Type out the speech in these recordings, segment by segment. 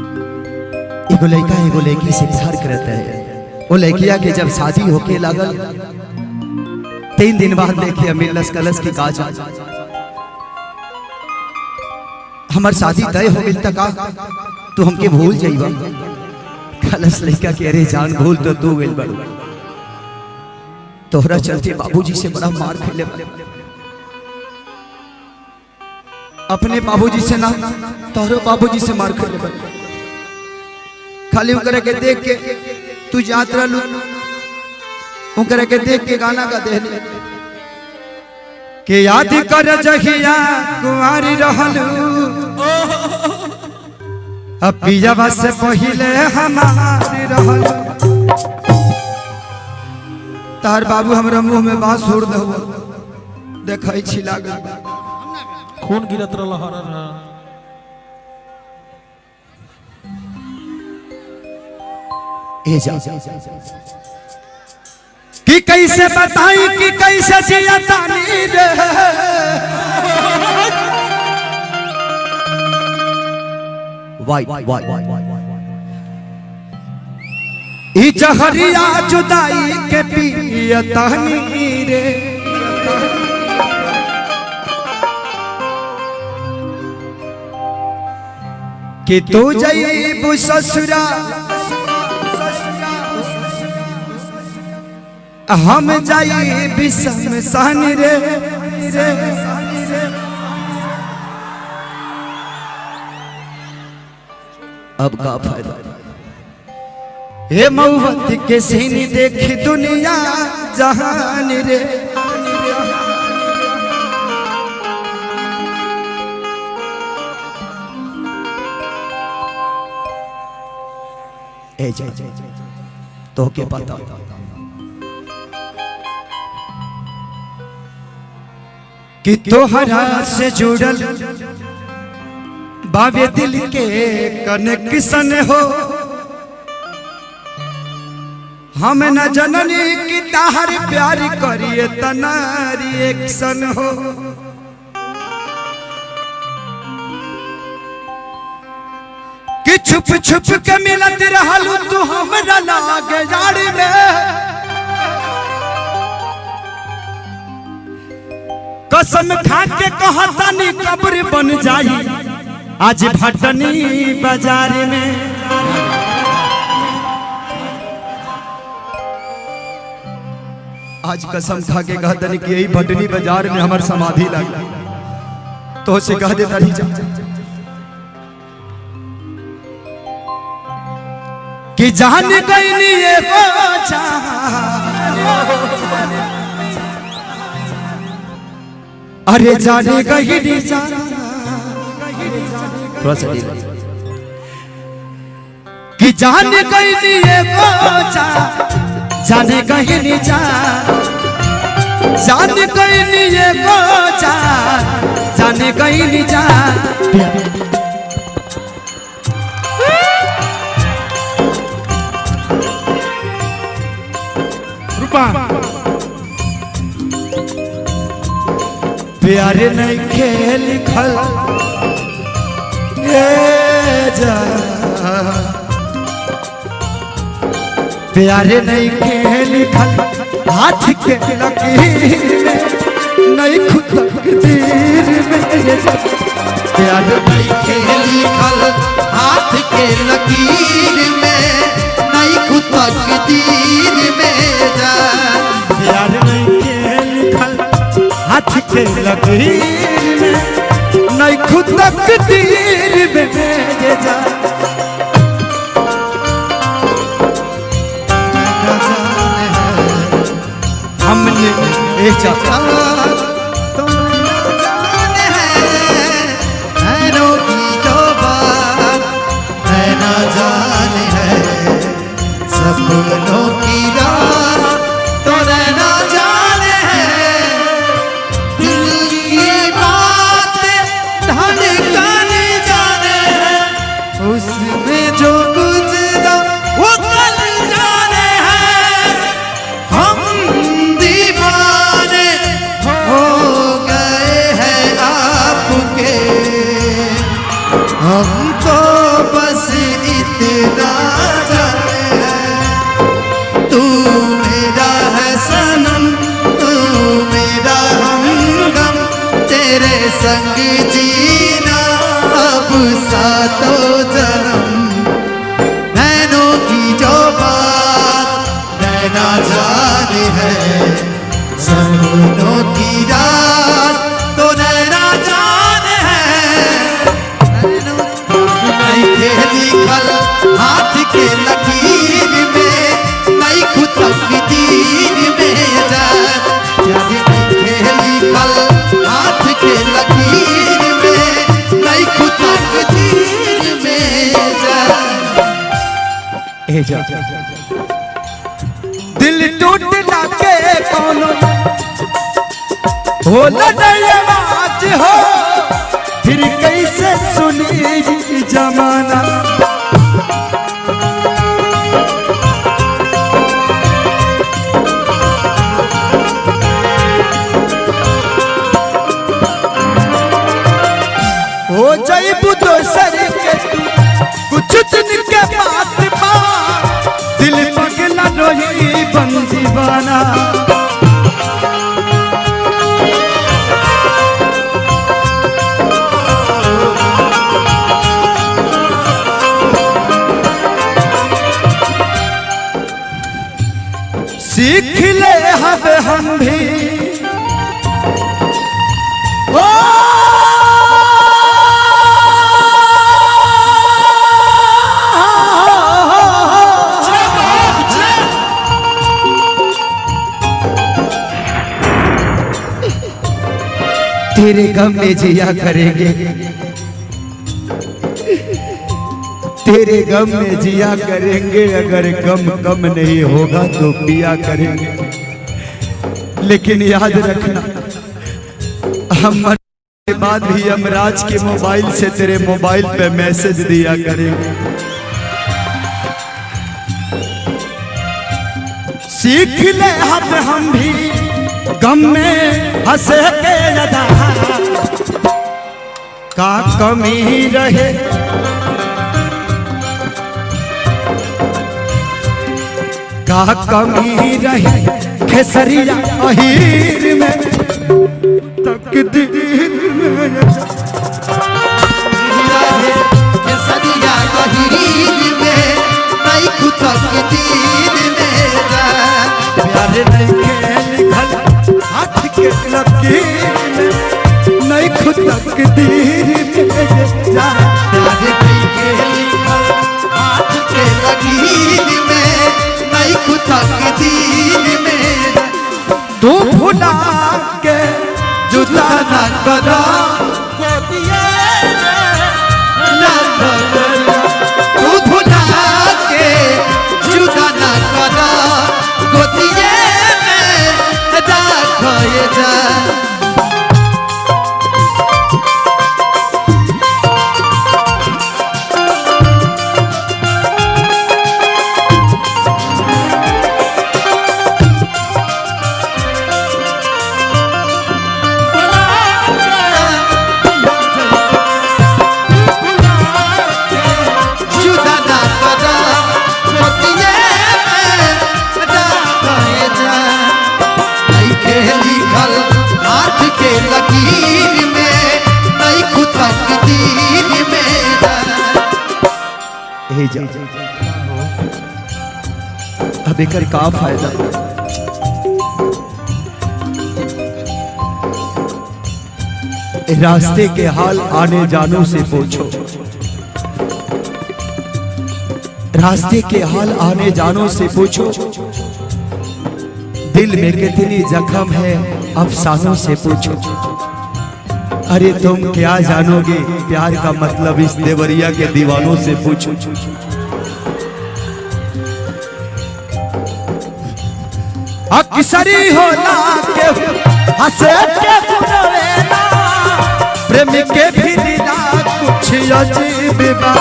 एगो लड़का एगो लड़की से प्यार करता है। वो लड़किया के जब शादी होके लागल 3 दिन बाद देखे मिलस कलश की काज हमार शादी तय हो गई तक तू हमके भूल जाइबा। कलश लड़का के अरे जान भूल तो तू गइल बड़ तोहरा चलते बाबूजी से बड़ा मार खेले अपने बाबूजी से ना तोहरो बाबूजी से मार खेले खाली उनकरे के देख के तू यात्रा लू उनकरे के देख के गाना गा दे के याद कर जहिया कुंवारी रहलू अब पियावा से पहिले हमारी रहलू तार बाबू हमरा मुंह में बात छोड़ दो देखै छी लागल खून गिरत रहल ए जा कि कैसे बताई कि कैसे जिया तानी रे वाई ई जहरिया जुदाई के पिया तानी रे कि तू जईबू ससुरा हम जाई बिशमशान रे अब का फायदा हे मौत के सीनी देख दुनिया जहान रे ए जा तो के पता कि तोहरा से जुड़ल बाबे दिल के कनेक्शन हो हम न जननी की ताहर प्यार करिए तना रिएक्शन हो कि छुप छुप के मिलत रहलू तू हमरा लागे जाड़ी में कसम खा के कहतानी कब्र बन जाई आज भटनी बाजार में आज कसम खा के कहतानी कि यही भटनी बाजार में हमार समाधि लगा तो से कह देता नहीं जा कि जान गईनी ये बोझा अरे जाने गईनी कि जान गईनी ये बोझा जाने गईनी जान गईनी ये बोझा जाने गईनी प्यार नहीं खेल खल जा प्यार नहीं खेल खल हाथ के लकीर में नहीं खुद तकदीर में प्यार नहीं खेल खल हाथ के लकीर में नहीं खुद तकदीर में जा प्यार नहीं खेल खल हाथ के लकीर में नहीं खुद तकदीर में जा हमने एक चाचा सपनों की रात तो रहना जाने है दिल की बात धड़कने ए जा दिल टूटला के कोनो हो नहीं आवाज हो फिर कैसे सुनी जमाना हो जाइबू दोसर के तू कुछ दिन के बाद दिल पगला रोही बन दीवाना सीख ले हम भी ओ तेरे गम में जिया करेंगे तेरे गम में जिया करेंगे अगर गम कम नहीं होगा तो पिया करेंगे लेकिन याद रखना हम मरने के बाद भी यमराज के मोबाइल से तेरे मोबाइल पे मैसेज दिया करेंगे सीख ले हम भी गम में हंसे के अदा का कमी रहे का कमी रहे खेसरिया अहीर में तकदीर में खेसरिया अहीर में नहीं खुद तकदीर में प्यार नहीं लिखल हाथ के लकीर में नहीं खुद तकदीर में जा प्यार लिखल हाथ के लकीर में नहीं खुद तकदीर में तू भुला के जुदा ना करा ना करा तू भुला के जुदा ना करा गोदिए में राखए जा अब एकर का फायदा रास्ते के हाल आने जानो से पूछो रास्ते के हाल आने जानो से पूछो दिल में कितनी जख्म है अफसानों से पूछो अरे तुम क्या जानोगे प्यार का मतलब इस देवरिया के दीवानों से पूछो अक्सरी होला के हंसे के सुनवेला प्रेम के भी दिला कुछ अजीब बा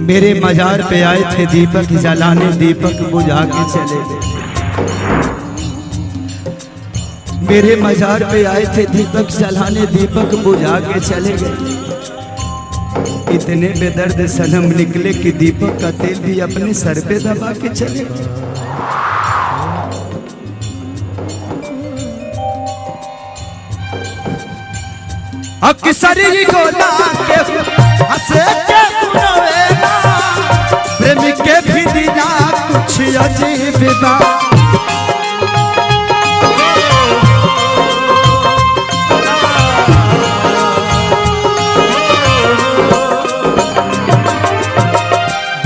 मेरे मजार पे आए थे दीपक जलाने दीपक बुझा के चले गए मेरे मजार पे आए थे दीपक जलाने दीपक बुझा के चले गए इतने बेदर्द सनम निकले कि दीपक का तेल भी अपने सर पे दबा के चले गए अक्सरी गोला के हंसे के सुनवेला प्रेम के भी दिला कुछ अजीब बा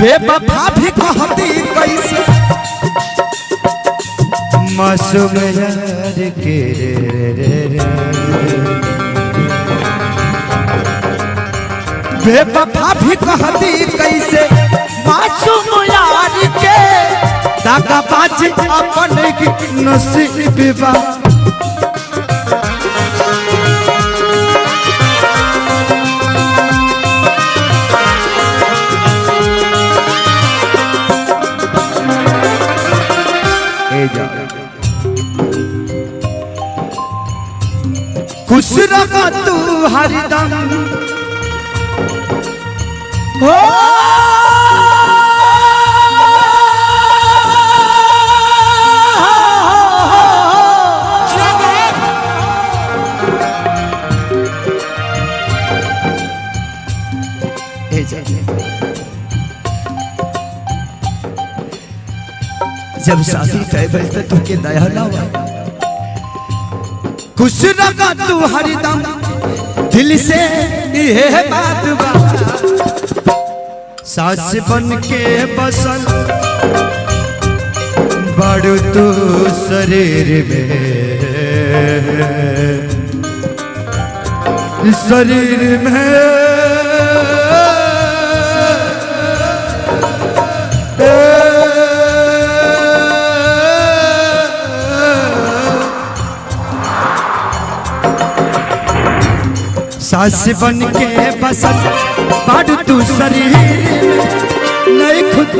बेवफा भी कहती कैसे मासूम यार के रे बेवफा भी कहती कैसे मासूम यार के दागा बाज अपन की नसीब बा खुश रहा तू हरदम हो जब शादी तय भइल त तुके दया ना हुआ खुश रहा तू हरदम दिल से ये बात बा सास बन के बसल बड़ तू शरीर में सास बन के बसल बड़ तू शरीर नहीं खुद